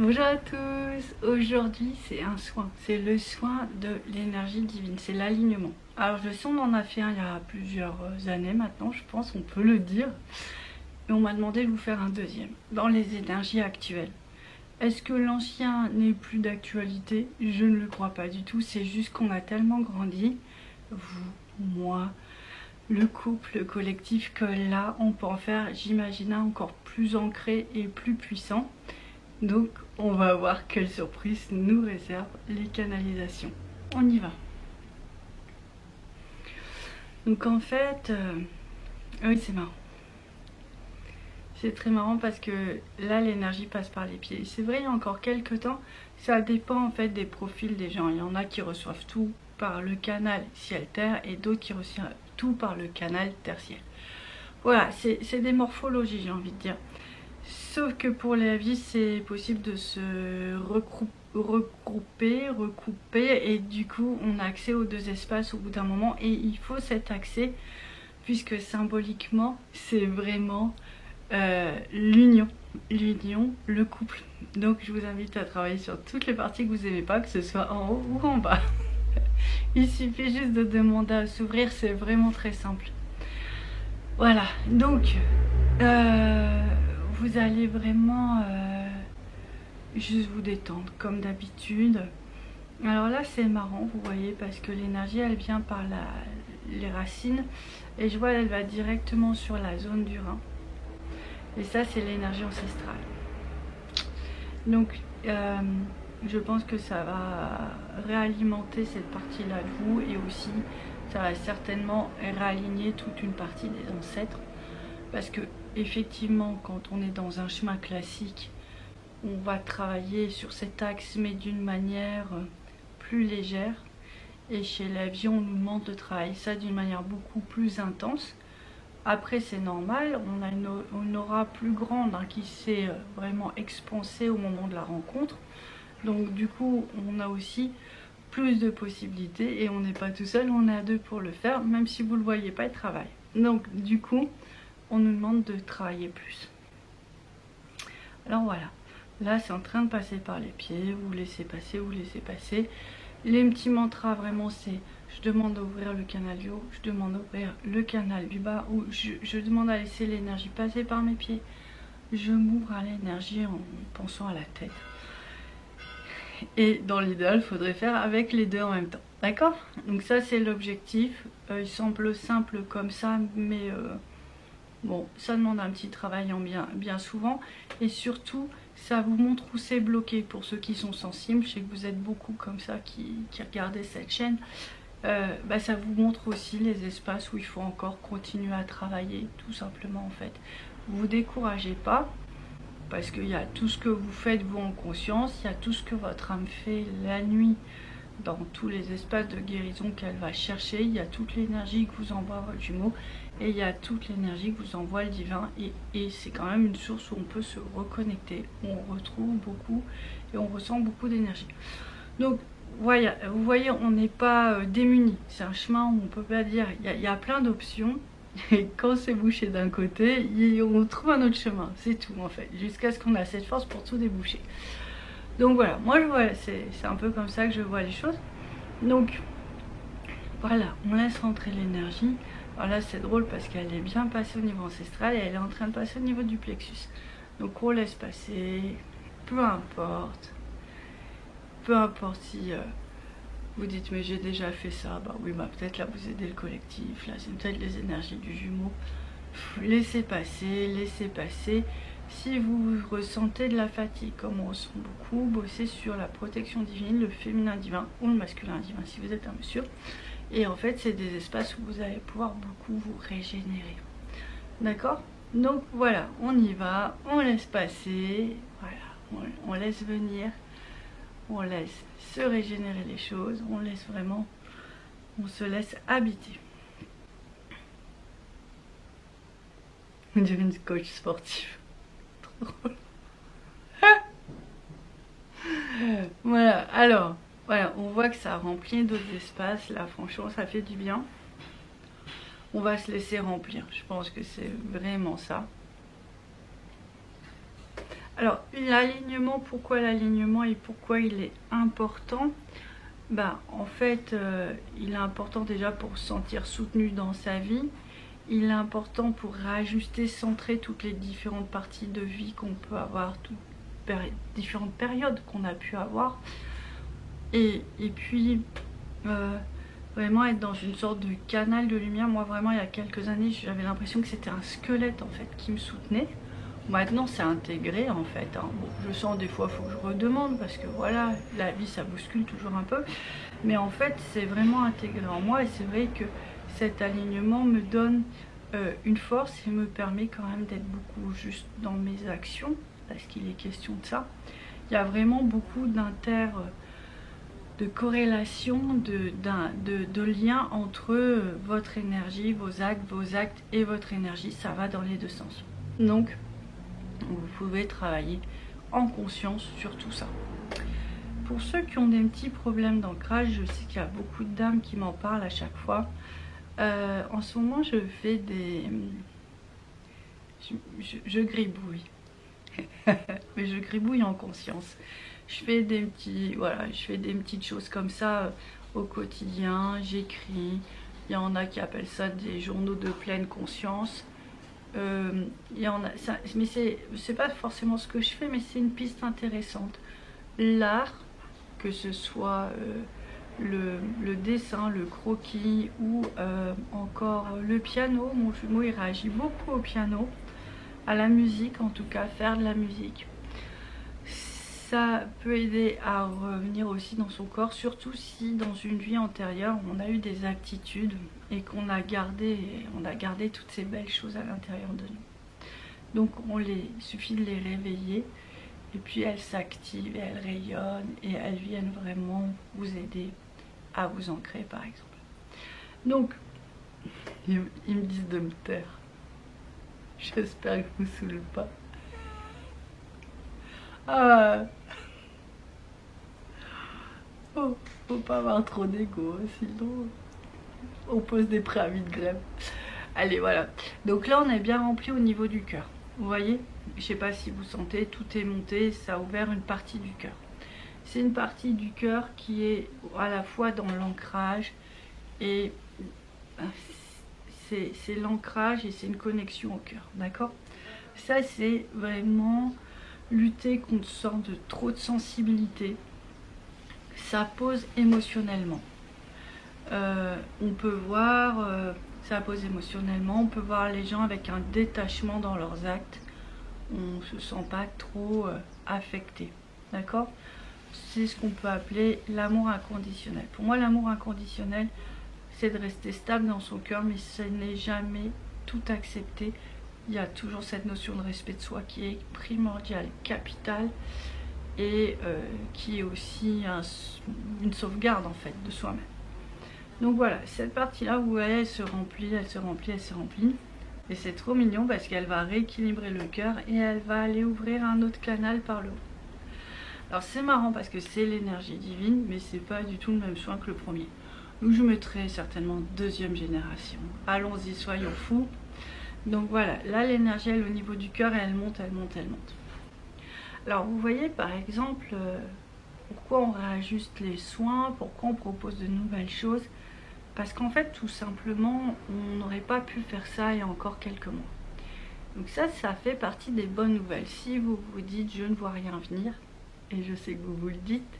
Bonjour à tous, aujourd'hui c'est un soin, c'est le soin de l'énergie divine, c'est l'alignement. Alors je sais on en a fait un il y a plusieurs années maintenant, je pense on peut le dire. Et on m'a demandé de vous faire un deuxième, dans les énergies actuelles. Est-ce que l'ancien n'est plus d'actualité? Je ne le crois pas du tout, c'est juste qu'on a tellement grandi, vous, moi, le couple, le collectif, que là on peut en faire, j'imagine, encore plus ancré et plus puissant. Donc on va voir quelle surprise nous réservent les canalisations. On y va. Donc en fait, oui c'est marrant. C'est très marrant parce que là l'énergie passe par les pieds. C'est vrai il y a encore quelques temps, ça dépend en fait des profils des gens. Il y en a qui reçoivent tout par le canal ciel-terre et d'autres qui reçoivent tout par le canal terre-ciel. Voilà, c'est des morphologies j'ai envie de dire. Sauf que pour la vie, c'est possible de se regrouper, recouper, et du coup, on a accès aux deux espaces au bout d'un moment, et il faut cet accès, puisque symboliquement, c'est vraiment l'union, le couple. Donc, je vous invite à travailler sur toutes les parties que vous n'aimez pas, que ce soit en haut ou en bas. Il suffit juste de demander à s'ouvrir, c'est vraiment très simple. Voilà, donc... vous allez vraiment juste vous détendre comme d'habitude. Alors là c'est marrant vous voyez parce que l'énergie elle vient par les racines et je vois elle va directement sur la zone du rein et ça c'est l'énergie ancestrale. Donc je pense que ça va réalimenter cette partie là de vous et aussi ça va certainement réaligner toute une partie des ancêtres. Parce que effectivement, quand on est dans un chemin classique, on va travailler sur cet axe, mais d'une manière plus légère. Et chez la vie, on nous demande de travailler ça d'une manière beaucoup plus intense. Après, c'est normal, on a une aura plus grande hein, qui s'est vraiment expansée au moment de la rencontre. Donc du coup, on a aussi plus de possibilités et on n'est pas tout seul, on est à deux pour le faire, même si vous ne le voyez pas, il travaille. Donc du coup, on nous demande de travailler plus. Alors voilà, là c'est en train de passer par les pieds, vous laissez passer, vous laissez passer. Les petits mantras vraiment c'est je demande d'ouvrir le canal du haut, je demande d'ouvrir le canal du bas, ou je demande à laisser l'énergie passer par mes pieds. Je m'ouvre à l'énergie en pensant à la tête. Et dans l'idéal, il faudrait faire avec les deux en même temps. D'accord? Donc ça c'est l'objectif. Il semble simple comme ça, mais... bon, ça demande un petit travail en bien souvent et surtout ça vous montre où c'est bloqué pour ceux qui sont sensibles. Je sais que vous êtes beaucoup comme ça qui regardez cette chaîne. Ça vous montre aussi les espaces où il faut encore continuer à travailler tout simplement en fait. Vous découragez pas parce qu'il y a tout ce que vous faites vous en conscience, il y a tout ce que votre âme fait la nuit dans tous les espaces de guérison qu'elle va chercher, il y a toute l'énergie que vous envoie votre jumeau et il y a toute l'énergie que vous envoie le divin et c'est quand même une source où on peut se reconnecter, où on retrouve beaucoup et on ressent beaucoup d'énergie. Donc voilà, vous voyez on n'est pas démunis, c'est un chemin où on peut pas dire, il y a plein d'options et quand c'est bouché d'un côté, on trouve un autre chemin, c'est tout en fait, jusqu'à ce qu'on ait cette force pour tout déboucher. Donc voilà, moi je vois, c'est un peu comme ça que je vois les choses. Donc voilà, on laisse rentrer l'énergie. Alors là c'est drôle parce qu'elle est bien passée au niveau ancestral et elle est en train de passer au niveau du plexus. Donc on laisse passer, peu importe si vous dites mais j'ai déjà fait ça, bah oui bah peut-être là vous aidez le collectif, là c'est peut-être les énergies du jumeau. Laissez passer, laissez passer. Si vous ressentez de la fatigue, comme on ressent beaucoup, bossez sur la protection divine, le féminin divin ou le masculin divin si vous êtes un monsieur. Et en fait, c'est des espaces où vous allez pouvoir beaucoup vous régénérer. D'accord? Donc voilà, on y va, on laisse passer, voilà, on laisse venir, on laisse se régénérer les choses, on laisse vraiment, on se laisse habiter. On dirait une coach sportive. Voilà, alors, voilà, on voit que ça remplit d'autres espaces. Là, franchement, ça fait du bien. On va se laisser remplir. Je pense que c'est vraiment ça. Alors l'alignement, pourquoi l'alignement et pourquoi il est important? En fait, il est important déjà pour se sentir soutenu dans sa vie. Il est important pour réajuster, centrer toutes les différentes parties de vie qu'on peut avoir, différentes périodes qu'on a pu avoir. Et puis, vraiment être dans une sorte de canal de lumière. Moi, vraiment, il y a quelques années, j'avais l'impression que c'était un squelette, en fait, qui me soutenait. Maintenant, c'est intégré, en fait. Hein. Bon, je sens des fois, il faut que je redemande, parce que voilà, la vie, ça bouscule toujours un peu. Mais en fait, c'est vraiment intégré en moi. Et c'est vrai que cet alignement me donne une force et me permet quand même d'être beaucoup juste dans mes actions, parce qu'il est question de ça. Il y a vraiment beaucoup de corrélation, de lien entre votre énergie, vos actes et votre énergie. Ça va dans les deux sens. Donc, vous pouvez travailler en conscience sur tout ça. Pour ceux qui ont des petits problèmes d'ancrage, je sais qu'il y a beaucoup de dames qui m'en parlent à chaque fois. En ce moment, je fais des... Je gribouille. Mais je gribouille en conscience. Je fais des petits, voilà, je fais des petites choses comme ça au quotidien. J'écris. Il y en a qui appellent ça des journaux de pleine conscience. Il y en a, ça, mais c'est pas forcément ce que je fais, mais c'est une piste intéressante. L'art, que ce soit le dessin, le croquis ou encore le piano. Mon jumeau il réagit beaucoup au piano, à la musique en tout cas, faire de la musique. Ça peut aider à revenir aussi dans son corps, surtout si dans une vie antérieure on a eu des aptitudes et qu'on a gardé toutes ces belles choses à l'intérieur de nous. Donc il suffit de les réveiller et puis elles s'activent et elles rayonnent et elles viennent vraiment vous aider à vous ancrer par exemple. Donc ils me disent de me taire. J'espère que je vous saoule pas. Ah, oh, faut pas avoir trop d'ego, sinon on pose des préavis de grève. Allez, voilà. Donc là, on est bien rempli au niveau du cœur. Vous voyez, je sais pas si vous sentez, tout est monté, ça a ouvert une partie du cœur. C'est une partie du cœur qui est à la fois dans l'ancrage et c'est l'ancrage et c'est une connexion au cœur, d'accord? Ça, c'est vraiment lutter contre une sorte de trop de sensibilité. Ça pose émotionnellement. On peut voir, ça pose émotionnellement, on peut voir les gens avec un détachement dans leurs actes. On ne se sent pas trop affecté, d'accord? C'est ce qu'on peut appeler l'amour inconditionnel. Pour moi, l'amour inconditionnel, c'est de rester stable dans son cœur, mais ce n'est jamais tout accepter. Il y a toujours cette notion de respect de soi qui est primordiale, capitale, et qui est aussi une sauvegarde en fait de soi-même. Donc voilà, cette partie-là, vous voyez, elle se remplit, elle se remplit, elle se remplit. Et c'est trop mignon parce qu'elle va rééquilibrer le cœur et elle va aller ouvrir un autre canal par le haut. Alors c'est marrant parce que c'est l'énergie divine, mais c'est pas du tout le même soin que le premier. Donc je mettrai certainement deuxième génération. Allons-y, soyons fous. Donc voilà, là l'énergie elle est au niveau du cœur et elle monte, elle monte, elle monte. Alors vous voyez par exemple pourquoi on réajuste les soins, pourquoi on propose de nouvelles choses. Parce qu'en fait tout simplement on n'aurait pas pu faire ça il y a encore quelques mois. Donc ça fait partie des bonnes nouvelles. Si vous vous dites je ne vois rien venir, et je sais que vous vous le dites,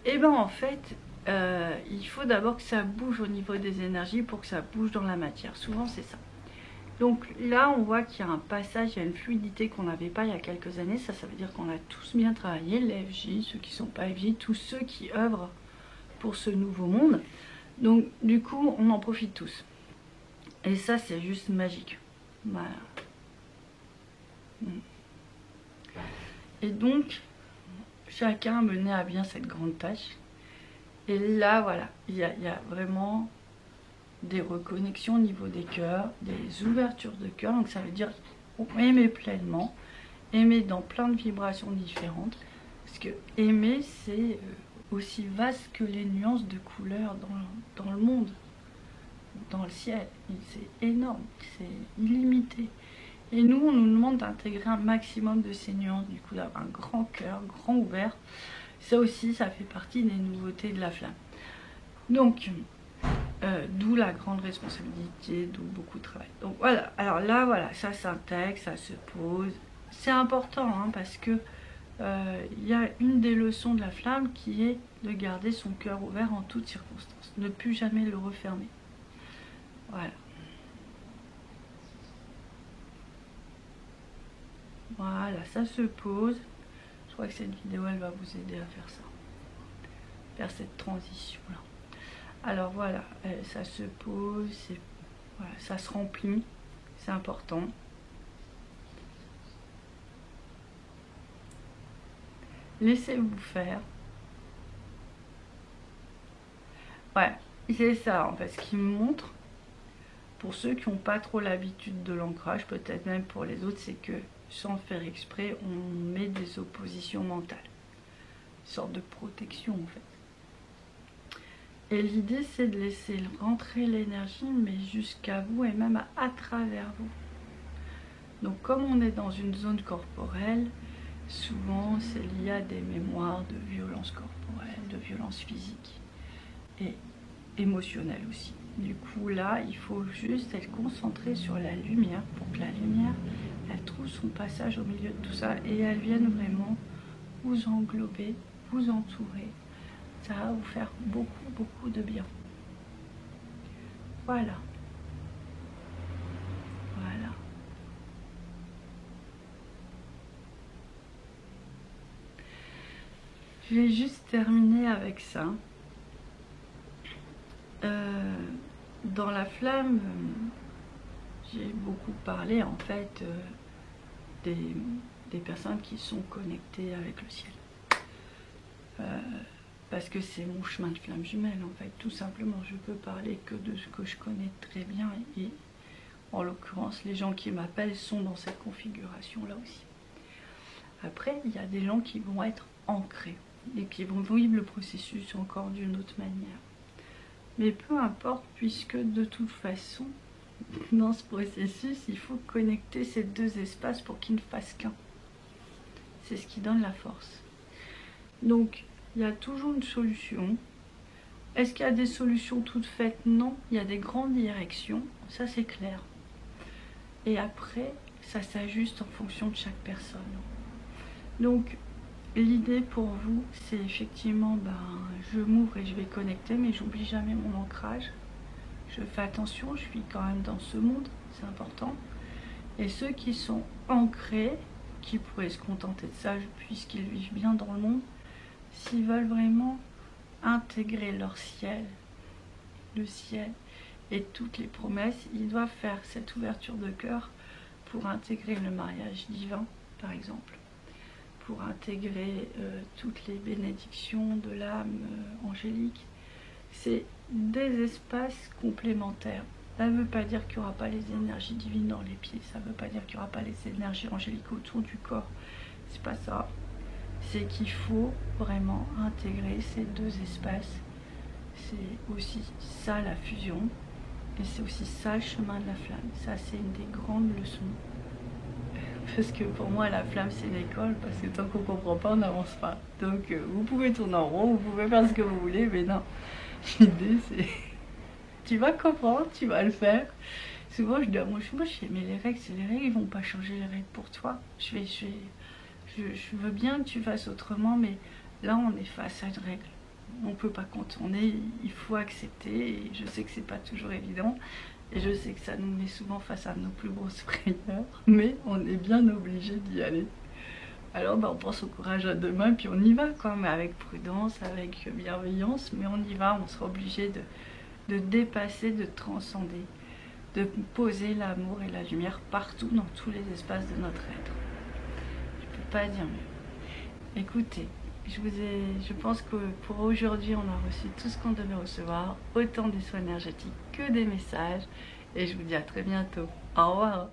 et bien en fait il faut d'abord que ça bouge au niveau des énergies pour que ça bouge dans la matière. Souvent c'est ça. Donc là on voit qu'il y a un passage, il y a une fluidité qu'on n'avait pas il y a quelques années. Ça veut dire qu'on a tous bien travaillé, les FJ, ceux qui ne sont pas FJ, tous ceux qui œuvrent pour ce nouveau monde. Donc du coup on en profite tous. Et ça c'est juste magique. Voilà. Et donc chacun a mené à bien cette grande tâche. Et là voilà, il y a vraiment des reconnexions au niveau des cœurs, des ouvertures de cœur. Donc ça veut dire aimer pleinement, aimer dans plein de vibrations différentes. Parce que aimer c'est aussi vaste que les nuances de couleurs dans le monde, dans le ciel. C'est énorme, c'est illimité. Et nous, on nous demande d'intégrer un maximum de ces nuances, du coup d'avoir un grand cœur, grand ouvert. Ça aussi, ça fait partie des nouveautés de la flamme. Donc, d'où la grande responsabilité, d'où beaucoup de travail. Donc voilà, alors là, voilà, ça s'intègre, ça se pose. C'est important, hein, parce que il y a une des leçons de la flamme qui est de garder son cœur ouvert en toutes circonstances. Ne plus jamais le refermer. Voilà. Voilà, ça se pose. Je crois que cette vidéo, elle va vous aider à faire ça. Faire cette transition-là. Alors voilà, ça se pose, voilà, ça se remplit. C'est important. Laissez-vous faire. Ouais, c'est ça en fait, ce qui me montre, pour ceux qui n'ont pas trop l'habitude de l'ancrage, peut-être même pour les autres, c'est que sans faire exprès, on met des oppositions mentales. Une sorte de protection en fait. Et l'idée, c'est de laisser rentrer l'énergie, mais jusqu'à vous et même à travers vous. Donc comme on est dans une zone corporelle, souvent c'est lié à des mémoires de violence corporelle, de violence physique et émotionnelle aussi. Du coup là, il faut juste être concentré sur la lumière pour que la lumière, elle trouve son passage au milieu de tout ça et elle vienne vraiment vous englober, vous entourer. Ça va vous faire beaucoup de bien. Voilà. Voilà. Je vais juste terminer avec ça. Dans la flamme, j'ai beaucoup parlé en fait des personnes qui sont connectées avec le ciel. Parce que c'est mon chemin de flamme jumelle en fait, tout simplement. Je peux parler que de ce que je connais très bien et en l'occurrence les gens qui m'appellent sont dans cette configuration là aussi. Après il y a des gens qui vont être ancrés et qui vont vivre le processus encore d'une autre manière. Mais peu importe, puisque de toute façon dans ce processus il faut connecter ces deux espaces pour qu'ils ne fassent qu'un. C'est ce qui donne la force. Donc il y a toujours une solution. Est-ce qu'il y a des solutions toutes faites? Non, il y a des grandes directions, ça c'est clair. Et après, ça s'ajuste en fonction de chaque personne. Donc, l'idée pour vous, c'est effectivement, je m'ouvre et je vais connecter, mais j'oublie jamais mon ancrage. Je fais attention, je suis quand même dans ce monde, c'est important. Et ceux qui sont ancrés, qui pourraient se contenter de ça, puisqu'ils vivent bien dans le monde, s'ils veulent vraiment intégrer leur ciel, le ciel et toutes les promesses, ils doivent faire cette ouverture de cœur pour intégrer le mariage divin, par exemple, pour intégrer toutes les bénédictions de l'âme angélique. C'est des espaces complémentaires. Ça ne veut pas dire qu'il n'y aura pas les énergies divines dans les pieds, ça ne veut pas dire qu'il n'y aura pas les énergies angéliques autour du corps, c'est pas ça. C'est qu'il faut vraiment intégrer ces deux espaces. C'est aussi ça la fusion et c'est aussi ça le chemin de la flamme. Ça c'est une des grandes leçons, parce que pour moi la flamme c'est l'école, parce que tant qu'on ne comprend pas on n'avance pas. Donc vous pouvez tourner en rond, vous pouvez faire ce que vous voulez, mais non, l'idée c'est tu vas comprendre, tu vas le faire. Souvent je dis à moi je fais mais les règles ils vont pas changer les règles pour toi. Je veux bien que tu fasses autrement, mais là on est face à une règle. On ne peut pas contourner, il faut accepter. Et je sais que c'est pas toujours évident. Et je sais que ça nous met souvent face à nos plus grosses frayeurs. Mais on est bien obligé d'y aller. Alors on pense au courage à deux mains, puis on y va quoi. Mais avec prudence, avec bienveillance. Mais on y va, on sera obligé de dépasser, de transcender. De poser l'amour et la lumière partout, dans tous les espaces de notre être. Pas dire mieux. Écoutez, je pense que pour aujourd'hui on a reçu tout ce qu'on devait recevoir, autant des soins énergétiques que des messages, et je vous dis à très bientôt. Au revoir.